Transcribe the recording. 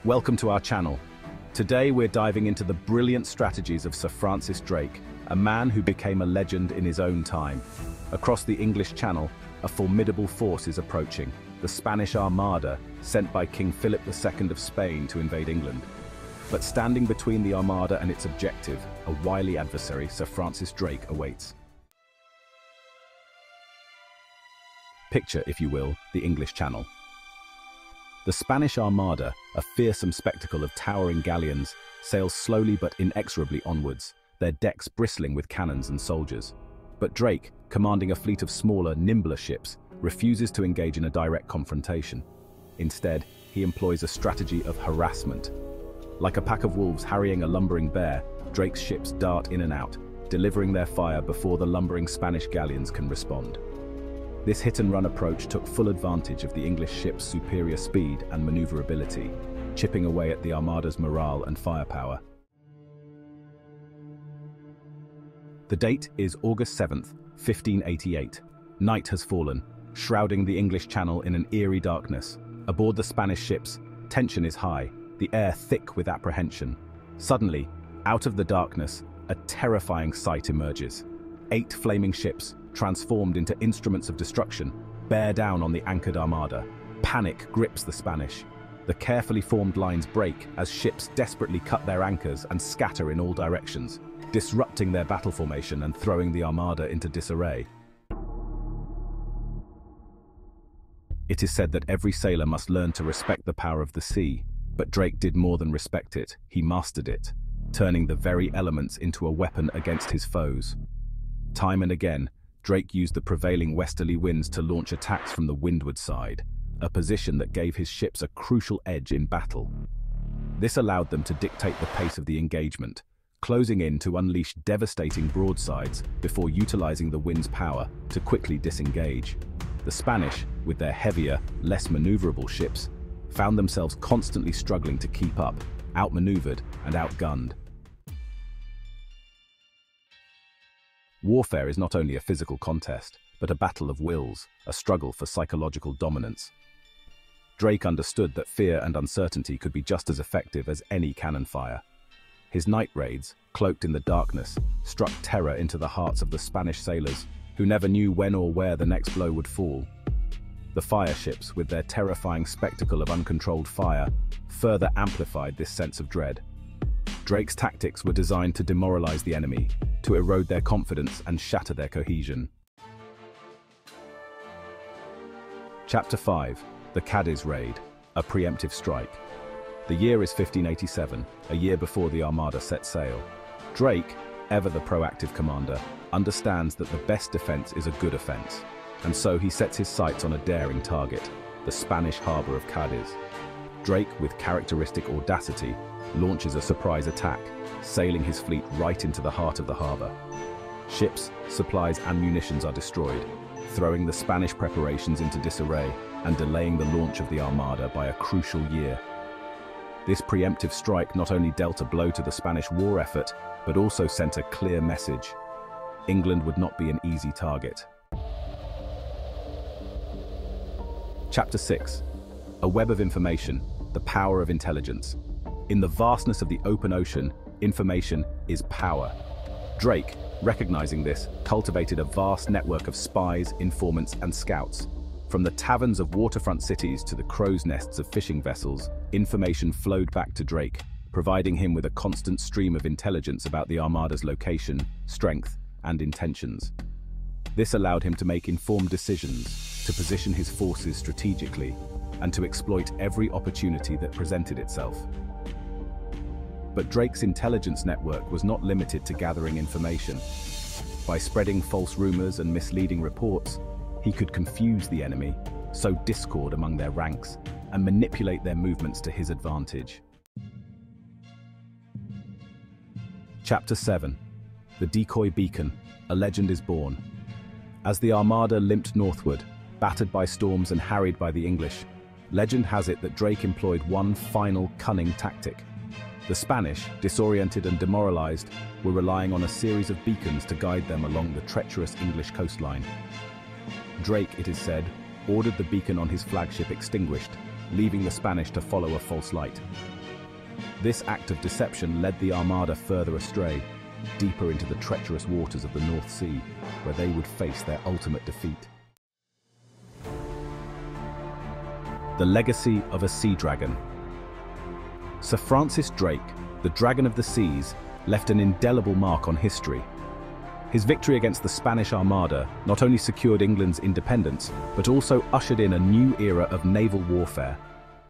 Welcome to our channel. Today we're diving into the brilliant strategies of Sir Francis Drake, a man who became a legend in his own time. Across the English Channel, a formidable force is approaching, the Spanish Armada, sent by King Philip II of Spain to invade England. But standing between the Armada and its objective, a wily adversary, Sir Francis Drake, awaits. Picture, if you will, the English Channel. The Spanish Armada, a fearsome spectacle of towering galleons, sails slowly but inexorably onwards, their decks bristling with cannons and soldiers. But Drake, commanding a fleet of smaller, nimbler ships, refuses to engage in a direct confrontation. Instead, he employs a strategy of harassment. Like a pack of wolves harrying a lumbering bear, Drake's ships dart in and out, delivering their fire before the lumbering Spanish galleons can respond. This hit-and-run approach took full advantage of the English ship's superior speed and maneuverability, chipping away at the Armada's morale and firepower. The date is August 7th, 1588. Night has fallen, shrouding the English Channel in an eerie darkness. Aboard the Spanish ships, tension is high, the air thick with apprehension. Suddenly, out of the darkness, a terrifying sight emerges. 8 flaming ships, transformed into instruments of destruction, bear down on the anchored Armada. Panic grips the Spanish. The carefully formed lines break as ships desperately cut their anchors and scatter in all directions, disrupting their battle formation and throwing the Armada into disarray. It is said that every sailor must learn to respect the power of the sea, but Drake did more than respect it, he mastered it, turning the very elements into a weapon against his foes. Time and again, Drake used the prevailing westerly winds to launch attacks from the windward side, a position that gave his ships a crucial edge in battle. This allowed them to dictate the pace of the engagement, closing in to unleash devastating broadsides before utilizing the wind's power to quickly disengage. The Spanish, with their heavier, less maneuverable ships, found themselves constantly struggling to keep up, outmaneuvered and outgunned. Warfare is not only a physical contest, but a battle of wills, a struggle for psychological dominance. Drake understood that fear and uncertainty could be just as effective as any cannon fire. His night raids, cloaked in the darkness, struck terror into the hearts of the Spanish sailors, who never knew when or where the next blow would fall. The Fireships, with their terrifying spectacle of uncontrolled fire, further amplified this sense of dread. Drake's tactics were designed to demoralize the enemy, to erode their confidence and shatter their cohesion. Chapter 5. The Cadiz Raid, a preemptive strike. The year is 1587, a year before the Armada set sail. Drake, ever the proactive commander, understands that the best defense is a good offense, and so he sets his sights on a daring target, the Spanish harbor of Cadiz. Drake, with characteristic audacity, launches a surprise attack, sailing his fleet right into the heart of the harbor. Ships, supplies and munitions are destroyed, throwing the Spanish preparations into disarray and delaying the launch of the Armada by a crucial year. This preemptive strike not only dealt a blow to the Spanish war effort, but also sent a clear message. England would not be an easy target. Chapter 6. A web of information, the power of intelligence. In the vastness of the open ocean, information is power. Drake, recognizing this, cultivated a vast network of spies, informants, and scouts. From the taverns of waterfront cities to the crow's nests of fishing vessels, information flowed back to Drake, providing him with a constant stream of intelligence about the Armada's location, strength, and intentions. This allowed him to make informed decisions, to position his forces strategically, and to exploit every opportunity that presented itself. But Drake's intelligence network was not limited to gathering information. By spreading false rumors and misleading reports, he could confuse the enemy, sow discord among their ranks, and manipulate their movements to his advantage. Chapter 7. The Decoy Beacon, a legend is born. As the Armada limped northward, battered by storms and harried by the English, legend has it that Drake employed one final cunning tactic. The Spanish, disoriented and demoralized, were relying on a series of beacons to guide them along the treacherous English coastline. Drake, it is said, ordered the beacon on his flagship extinguished, leaving the Spanish to follow a false light. This act of deception led the Armada further astray, deeper into the treacherous waters of the North Sea, where they would face their ultimate defeat. The legacy of a sea dragon. Sir Francis Drake, the Dragon of the Seas, left an indelible mark on history. His victory against the Spanish Armada not only secured England's independence, but also ushered in a new era of naval warfare